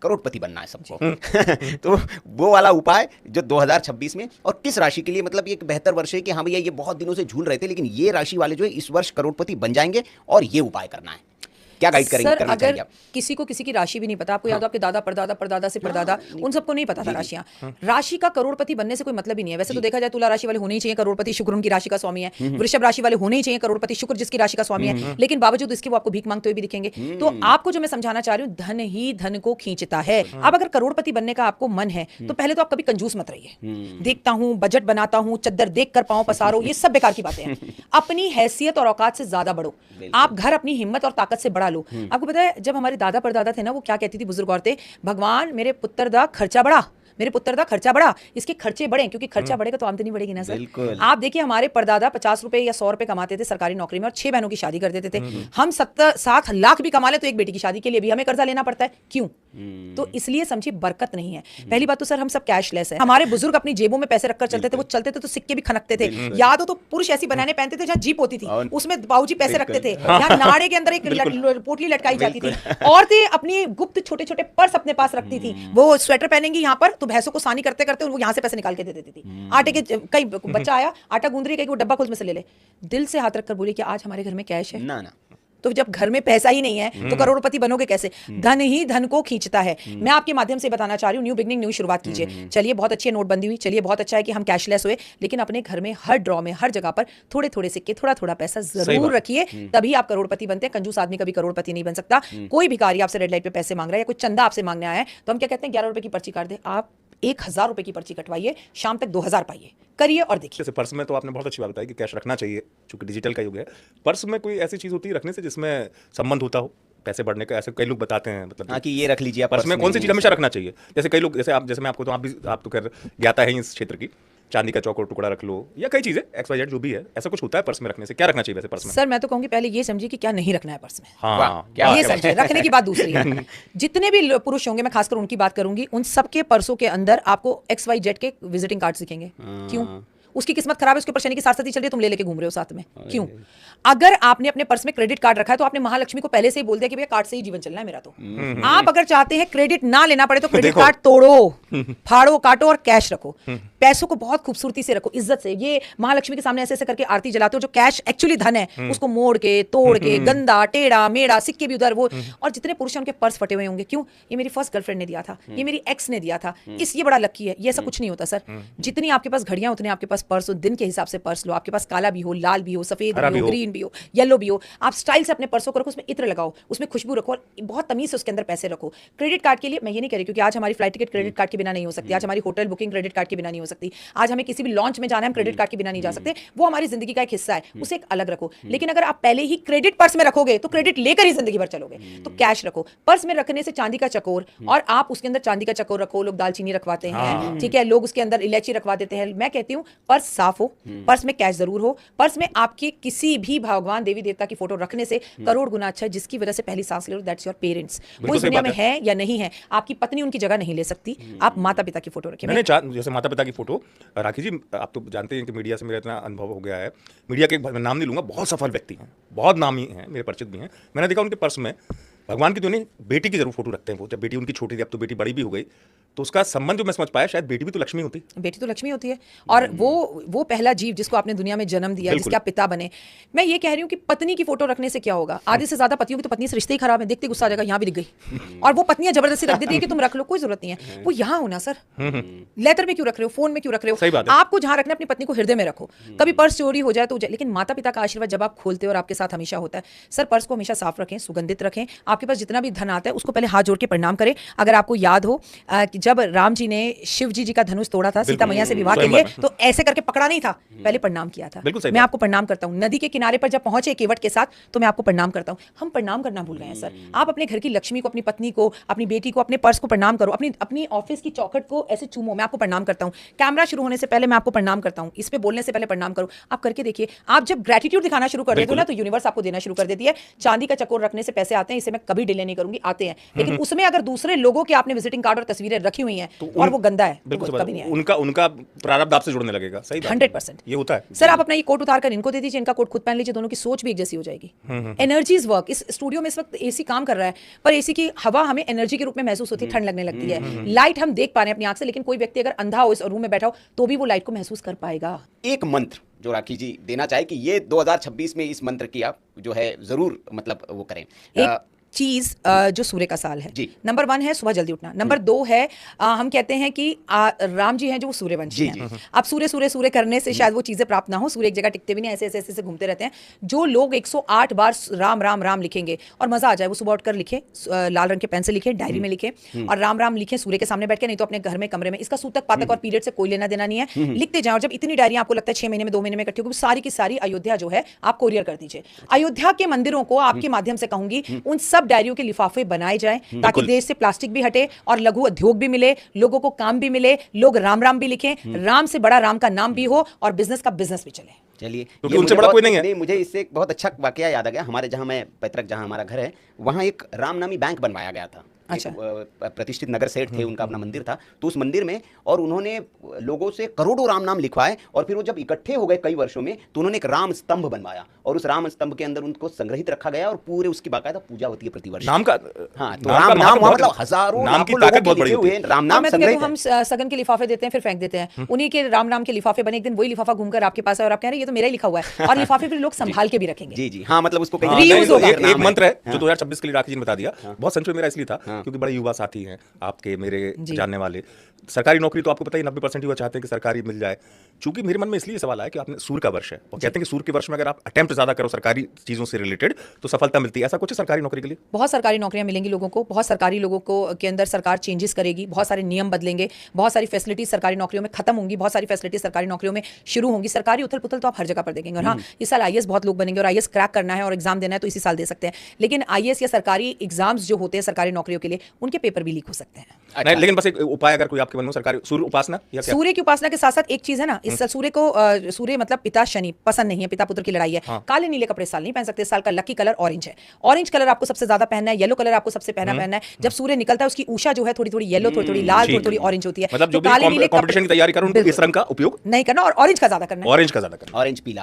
करोड़पति बनना है सबको। तो वो वाला उपाय जो 2026 में, और किस राशि के लिए, मतलब ये एक बेहतर वर्ष है कि हाँ भैया ये बहुत दिनों से झूल रहे थे, लेकिन ये राशि वाले जो है इस वर्ष करोड़पति बन जाएंगे और ये उपाय करना है। क्या गाइड करेंगे, सर, करना चाहिए आप? किसी को किसी की राशि भी नहीं पता, आपको याद हो आपके दादा परदादा परदादा से परदादा, उन सबको नहीं पता था राशियां। राशि का करोड़पति बनने से कोई मतलब ही नहीं है। वैसे तो देखा जाए तुला राशि वाले होने ही चाहिए करोड़पति, शुक्र उनकी राशि का स्वामी है। वृषभ राशि वाले होने ही चाहिए करोड़पति, शुक्र जिसकी राशि का स्वामी है, लेकिन बावजूद इसके वो आपको भीख मांगते हुए भी दिखेंगे। तो आपको जो मैं समझाना चाह रही हूँ, धन ही धन को खींचता है। अब अगर करोड़पति बनने का आपको मन है तो पहले तो आप कभी कंजूस मत रहिए। देखता हूँ, बजट बनाता हूँ, चद्दर देख कर पाँव पसारो, ये सब बेकार की बातें हैं। अपनी हैसियत और औकात से ज्यादा बढ़ो। आप घर अपनी हिम्मत और ताकत से बढ़ा लो। आपको पता है जब हमारे दादा परदादा थे ना, वो क्या कहती थी बुजुर्ग औरतें, भगवान मेरे पुत्र दा खर्चा बढ़ा, मेरे पुत्र दा खर्चा बढ़ा, इसके खर्चे बढ़े, क्योंकि खर्चा बढ़ेगा तो आमदनी बढ़ेगी ना सर। आप देखिए हमारे परदादा 50 रुपए या 100 रुपए कमाते थे सरकारी नौकरी में और 6 बहनों की शादी कर देते थे। हम 7 लाख भी कमा ले तो एक बेटी की शादी के लिए भी हमें कर्जा लेना पड़ता है। क्यों? तो इसलिए समझिए बरकत नहीं है। पहली बात तो सर हम सब कैशलेस है। हमारे बुजुर्ग अपनी जेबों में पैसे रखकर चलते थे, वो चलते थे तो सिक्के भी खनकते थे। याद हो तो पुरुष ऐसी बनाने पहनते थे जहाँ जीप होती थी, उसमें बाबूजी पैसे रखते थे। यहाँ नाड़े के अंदर एक पोटली लटकाई जाती थी। औरतें अपनी गुप्त छोटे छोटे पर्स अपने पास रखती थी। वो स्वेटर पहनेंगी यहाँ पर तो भैंसों को सानी करते करते वो यहाँ से पैसे निकाल के दे देती थी। आटे के कई बच्चा आया, आटा गूंद रही, कहीं वो डब्बा खुद में से ले ले, दिल से हाथ रखकर बोले कि आज हमारे घर में कैश है ना। तो जब घर में पैसा ही नहीं है तो करोड़पति बनोगे कैसे? धन ही धन को खींचता है। मैं आपके माध्यम से बताना चाह रही हूँ, न्यू बिगनिंग, न्यू शुरुआत कीजिए। चलिए बहुत अच्छी नोटबंदी हुई, चलिए बहुत अच्छा है कि हम कैशलेस हुए, लेकिन अपने घर में हर ड्रॉ में हर जगह पर थोड़े थोड़े सिक्के, थोड़ा थोड़ा पैसा जरूर रखिए, तभी आप करोड़पति बनते हैं। कंजूस आदमी कभी करोड़पति नहीं बन सकता। कोई भिखारी आपसे रेड लाइट पे पैसे मांग रहा है या कोई चंदा आपसे मांगने आया है तो हम क्या कहते हैं, 11 रुपए की पर्ची काट दे। आप 1000 रुपए की पर्ची कटवाइए, शाम तक 2000 पाइए, करिए और देखिए। जैसे पर्स में तो आपने बहुत अच्छी बात बताई कि कैश रखना चाहिए, चूंकि डिजिटल का युग है। पर्स में कोई ऐसी चीज होती है रखने से जिसमें संबंध होता हो पैसे बढ़ने का? ऐसे कई लोग बताते हैं, मतलब हाँ कि ये रख लीजिए। पर्स में कौन सी चीज हमेशा रखना चाहिए? जैसे कई लोग, जैसे मैं आपको, तो आप तो खैर ज्ञाता है इस क्षेत्र की, चांदी का चौकोर टुकड़ा रख लो या कई चीजें XYZ जो भी है, ऐसा कुछ होता है पर्स में रखने से? क्या रखना चाहिए वैसे पर्स में? सर मैं तो कहूंगी पहले ये समझिए कि क्या नहीं रखना है पर्स में। हाँ, ये समझिए, रखने की बात दूसरी है। जितने भी पुरुष होंगे, मैं खासकर उनकी बात करूंगी, उन सबके पर्सों के अंदर आपको XYZ के विजिटिंग कार्ड दिखेंगे। क्यों? उसकी किस्मत खराब है, उसके ऊपर शनि की सारसाती चल रही है, तुम ले लेके घूम रहे हो साथ में। क्यों? अगर आपने अपने पर्स में क्रेडिट कार्ड रखा है तो आपने महालक्ष्मी को पहले से ही बोल दिया कि भैया कार्ड से ही जीवन चलना है मेरा। तो आप अगर चाहते हैं क्रेडिट ना लेना पड़े तो क्रेडिट कार्ड तोड़ो, फाड़ो, काटो और कैश रखो। पैसों को बहुत खूबसूरती से रखो, इज्जत से। ये महालक्ष्मी के सामने ऐसे ऐसे करके आरती जलाते हो, जो कैश एक्चुअली धन है उसको मोड़ के, तोड़ के, गंदा टेढ़ा मेढ़ा, सिक्के भी उधर वो। और जितने पुरुष हैं उनके पर्स फटे हुए होंगे। क्यों? ये मेरी फर्स्ट गर्लफ्रेंड ने दिया था, ये मेरी एक्स ने दिया था, ये बड़ा लकी है। ये ऐसा कुछ नहीं होता सर। जितनी आपके पास घड़ियां उतने आपके पास पर्स हो। दिन के हिसाब से पर्स लो। आपके पास काला भी हो, लाल भी हो, सफेद भी हो, ग्रीन भी हो, येलो भी हो। आप स्टाइल से अपने पर्सों को रखो, उसमें इत्र लगाओ, उसमें खुशबू रखो और बहुत तमीज से उसके अंदर पैसे रखो। क्रेडिट कार्ड के लिए मैं ये नहीं कह रही, क्योंकि आज हमारी फ्लाइट टिकट क्रेडिट कार्ड के बिना नहीं हो सकती, आज हमारी होटल बुकिंग क्रेडिट कार्ड के बिना नहीं हो सकती, आज हमें किसी भी लॉन्च में जाना है हम क्रेडिट कार्ड के बिना नहीं जा सकते। वो हमारी जिंदगी का एक हिस्सा है, उसे एक अलग रखो। लेकिन अगर आप पहले ही क्रेडिट पर्स में रखोगे तो क्रेडिट लेकर ही जिंदगी भर चलोगे। तो कैश रखो। पर्स में रखने से चांदी का चकोर, और आप उसके अंदर चांदी का चकोर रखो। लोग दालचीनी रखवाते हैं, ठीक है, लोग उसके अंदर इलायची रखवा देते हैं। मैं कहती हूँ पर्स साफ हो, पर्स में कैश जरूर हो। पर्स में आपकी किसी भी भगवान देवी देवता की फोटो रखने से करोड़ गुना अच्छा है। जिसकी वजह से पहली सांस ले लो, दैट्स योर पेरेंट्स। वो इस दुनिया में है या नहीं है, आपकी पत्नी उनकी जगह नहीं ले सकती। आप माता पिता की फोटो रखें। जैसे माता पिता की फोटो, राखी जी आप तो जानते हैं कि मीडिया से मेरा इतना अनुभव हो गया है। मीडिया के नाम नहीं लूंगा, बहुत सफल व्यक्ति हैं, बहुत नामी हैं, मेरे परिचित भी हैं। मैंने देखा उनके पर्स में भगवान की तो नहीं, बेटी की जरूर फोटो रखते हैं वो। जब बेटी उनकी छोटी थी, अब तो बेटी बड़ी भी हो गई, तो उसका संबंध जो मैं समझ पाया, शायद बेटी भी तो लक्ष्मी होती है। बेटी तो लक्ष्मी होती है। और वो पहला जीव जिसको आपने दुनिया में जन्म दिया, जिसके आप पिता बने। मैं ये कह रही हूँ कि पत्नी की फोटो रखने से क्या होगा? आधे से ज्यादा पतियों की तो पत्नी से रिश्ते ही खराब है, देखते गुस्सा आ जाएगा, यहाँ भी दिख गई। और वो पत्नियां जबरदस्ती रख देती है कि तुम रख लो, कोई जरूरत नहीं है। वो यहाँ होना सर, लेटर में क्यों रख रहे हो, फोन में क्यों रख रहे हो? आपको जहाँ रखना अपनी पत्नी को हृदय में रखो। कभी पर्स चोरी हो जाए तो लेकिन माता पिता का आशीर्वाद जब आप खोलते हो और आपके साथ हमेशा होता है। सर पर्स को हमेशा साफ रखें, सुगंधित रखें। आपके पास जितना भी धन आता है उसको पहले हाथ जोड़ के प्रणाम करें। अगर आपको याद हो कि जब राम जी ने शिव जी का धनुष तोड़ा था सीता मैया से विवाह के लिए, तो ऐसे करके पकड़ा नहीं था, पहले प्रणाम किया था। मैं आपको प्रणाम करता हूँ। नदी के किनारे पर जब पहुंचे केवट के साथ, तो मैं आपको प्रणाम करता हूँ। हम प्रणाम करना भूल गए हैं सर। आप अपने घर की लक्ष्मी को, अपनी पत्नी को, अपनी बेटी को, अपने पर्स को प्रणाम करो, अपनी ऑफिस की चौखट को ऐसे चूमो। मैं आपको प्रणाम करता हूँ। कैमरा शुरू होने से पहले मैं आपको प्रणाम करता हूँ। इस पे बोलने से पहले प्रणाम करो। आप करके देखिए, आप जब ग्रेटिट्यूड दिखाना शुरू कर देते हो ना, तो यूनिवर्स आपको देना शुरू कर देती है। चांदी का चकोर रखने से पैसे आते हैं, इसे मैं कभी डिले नहीं करूंगी, आते हैं। लेकिन उसमें अगर दूसरे लोगों के आपने विजिटिंग कार्ड और तस्वीरें रखी रखी हुई हैं और वो गंदा है, बिल्कुल वो कभी नहीं आएगा। उनका उनका प्रारब्ध आपसे जुड़ने लगेगा। सही बात है। 100%। ये होता है। सर आप अपना ये कोट उतार कर इनको दे दीजिए, इनका कोट खुद पहन लीजिए, दोनों की सोच भी एक जैसी हो जाएगी। Energies work. इस स्टूडियो में इस वक्त एसी काम कर रहा है, पर एसी की हवा हमें एनर्जी के रूप में महसूस होती है, ठंड लगने लगती है। लाइट हम देख पा रहे हैं अपनी आंख से, लेकिन कोई व्यक्ति अगर अंधा हो इस रूम में बैठा हो तो भी वो लाइट को महसूस कर पाएगा। एक मंत्र जो राखी जी देना चाहे कि ये 2026 में इस मंत्र की आप जो है जरूर मतलब वो करें। एक चीज जो सूर्य का साल है, जी। नंबर 1 है सुबह जल्दी उठना, नंबर 2 है हम कहते हैं कि राम जी हैं जो वो सूर्यवंशी जी, हैं। अब सूर्य सूर्य सूर्य करने से शायद वो चीजें प्राप्त ना हो, सूर्य एक जगह टिकते भी नहीं, ऐसे ऐसे ऐसे घूमते रहते हैं। जो लोग 108 बार राम राम राम लिखेंगे और मजा आ जाए, वो सुबह उठकर लिखे, लाल रंग के पेन से लिखे, डायरी में लिखे और राम राम लिखे सूर्य के सामने बैठ के, नहीं तो अपने घर में कमरे में। इसका सूतक पातक और पीरियड से कोई लेना देना नहीं है, लिखते जाओ। जब इतनी डायरी आपको लगता है 6 महीने में 2 महीने में इकट्ठी होगी, सारी की सारी अयोध्या जो है आप कोरियर कर दीजिए। अयोध्या के मंदिरों को आपके माध्यम से कहूंगी उन सब डायरियों के लिफाफे बनाए जाएं ताकि देश से प्लास्टिक भी हटे और लघु उद्योग भी मिले, लोगों को काम भी मिले, लोग राम राम भी लिखें, राम से बड़ा राम का नाम भी हो और बिजनेस का बिजनेस भी चले। चलिए, क्योंकि उनसे बड़ा कोई नहीं है। मुझे इससे एक बहुत अच्छा वाकया याद आ गया। हमारे जहाँ मैं पैतृक जहाँ हमारा घर है वहाँ एक रामनामी बैंक बनवाया गया था। अच्छा। एक प्रतिष्ठित नगर सेठ थे, उनका अपना मंदिर था, तो उस मंदिर में और उन्होंने लोगों से करोड़ों राम नाम लिखवाए और फिर वो जब इकट्ठे हो गए कई वर्षों में तो उन्होंने एक राम स्तंभ बनवाया और उस राम स्तंभ के अंदर उनको संग्रहित रखा गया और पूरे उसकी बाकायदा पूजा होती है प्रतिवर्ष। नाम का हाँ, तो नाम का राम नाम महत्व बहुत मतलब है। हजारों नाम की लाखों ताकत लोगों बहुत के बड़ी लिखे होती हुए है। राम नाम मैं तो कहती संग्रहित हूँ है। हम सगन के लिफाफे देते हैं फिर फेंक देते हैं, उन्हीं के राम नाम के लिफाफे बने, एक दिन वही लिफाफा घूमकर आपके पास है और आप कह रहे हैं ये तो मेरा ही लिखा हुआ है, और लिफाफे फिर लोग संभाल के भी रखेंगे। जी जी हाँ, मतलब उसको हाँ, कहीं reuse नहीं, होगा। एक मंत्र है हाँ। जो 2026 के लिए राखी जी ने बता दिया। बहुत सेंचुरी मेरा इसलिए था क्योंकि बड़े युवा साथी हैं आपके, मेरे जी। जानने वाले। सरकारी नौकरी तो आपको पता ही 90% युवा चाहते हैं कि सरकारी मिल जाए। चूंकि मेरे मन में इसलिए सवाल आया कि आपने सूर्य का वर्ष है और कहते हैं कि सूर्य के वर्ष में अगर आप अटेम्प्ट ज्यादा करो सरकारी चीजों से रिलेटेड तो सफलता मिलती है। ऐसा कुछ है सरकारी नौकरी के लिए? बहुत सरकारी नौकरियां मिलेंगी लोगों को, बहुत सरकारी लोगों को के अंदर सरकार चेंजेस करेगी, बहुत सारे नियम बदलेंगे, बहुत सारी फैसिलिटीज सरकारी नौकरियों में खत्म होंगी, बहुत सारी फैसिलिटीज सरकारी नौकरियों में शुरू होंगी। सरकारी उथल पुथल तो आप हर जगह पर देखेंगे। और हाँ, इस साल आईएएस बहुत लोग बनेंगे और आईएएस क्रैक करना है और एग्जाम देना है तो इसी साल दे सकते हैं, लेकिन आईएएस या सरकारी एग्जाम्स जो होते हैं सरकारी नौकरियों के लिए उनके पेपर भी लीक हो सकते हैं। नहीं, लेकिन बस एक उपाय अगर कोई आपके मन में, सरकारी सूर्य उपासना या क्या? सूर्य की उपासना के साथ साथ एक चीज है ना, इस साल सूर्य को सूर्य मतलब पिता शनि पसंद नहीं है, पिता पुत्र की लड़ाई है। काले नीले कपड़े साल नहीं पहन सकते। इस साल का लकी कलर ऑरेंज है। ऑरेंज कलर आपको सबसे ज्यादा पहनना है, येलो कलर आपको सबसे पहनना है। जब सूर्य निकलता है उसकी उषा जो है थोड़ी थोड़ी येलो, थोड़ी थोड़ी लाल, थोड़ी थोड़ी ऑरेंज होती है। मतलब जो तो काले भी नीले कंपटीशन की तैयारी करो उनको इस रंग का उपयोग नहीं करना और ऑरेंज का ज्यादा करना है। ऑरेंज का ज्यादा करना। ऑरेंज पीला।